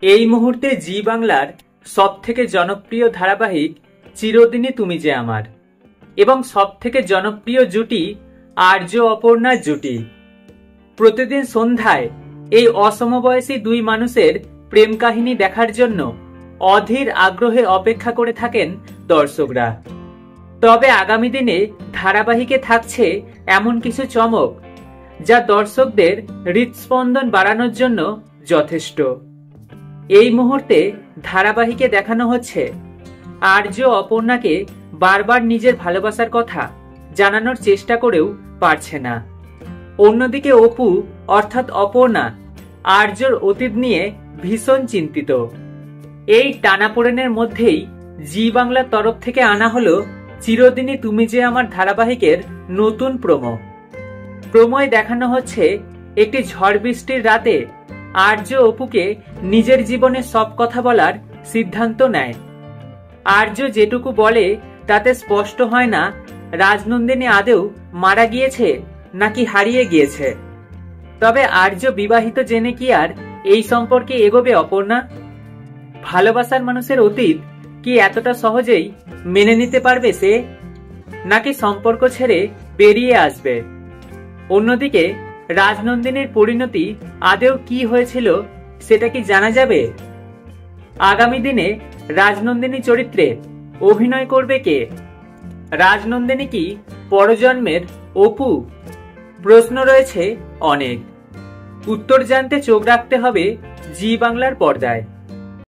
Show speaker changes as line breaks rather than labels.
এই মুহূর্তে জি বাংলার সবথেকে জনপ্রিয় ধারাবাহিক চিরদিনই তুমি যে আমার এবং সবথেকে জনপ্রিয় জুটি আর্য অপর্ণার জুটি। প্রতিদিন সন্ধ্যায় এই অসমবয়সী দুই মানুষের প্রেম কাহিনী দেখার জন্য অধীর আগ্রহে অপেক্ষা করে থাকেন দর্শকরা। তবে আগামী দিনে ধারাবাহিকে থাকছে এমন কিছু চমক যা দর্শকদের হৃদস্পন্দন বাড়ানোর জন্য যথেষ্ট। এই মুহূর্তে ধারাবাহিকে দেখানো হচ্ছে আর্য অপর্ণাকে বারবার নিজের ভালোবাসার কথা জানানোর চেষ্টা করেও পারছে না। অন্যদিকে অপু অর্থাৎ অপর্ণা আর্যর অতীত নিয়ে ভীষণ চিন্তিত। এই টানাপোড়েনের মধ্যেই জি বাংলার তরফ থেকে আনা হলো চিরদিনই তুমি যে আমার ধারাবাহিকের নতুন প্রোমোয় দেখানো হচ্ছে একটি ঝড় বৃষ্টির রাতে আর্য অপুকে নিজের জীবনে সব কথা বলার সিদ্ধান্ত নেয়। আর্য যেটুকু বলে তাতে স্পষ্ট হয় না রাজনন্দিনী আদৌ মারা গিয়েছে নাকি হারিয়ে গিয়েছে। তবে আর্য বিবাহিত জেনে কি আর এই সম্পর্কে এগোবে অপর্ণা? ভালোবাসার মানুষের অতীত কি এতটা সহজেই মেনে নিতে পারবে সে, নাকি সম্পর্ক ছেড়ে বেরিয়ে আসবে? অন্যদিকে রাজনন্দিনীর পরিণতি আদৌ কি হয়েছিল সেটা কি জানা যাবে? আগামী দিনে রাজনন্দিনী চরিত্রে অভিনয় করবে কে? রাজনন্দিনী কি পরজন্মের অপু? প্রশ্ন রয়েছে অনেক। উত্তর জানতে চোখ রাখতে হবে জি বাংলার পর্দায়।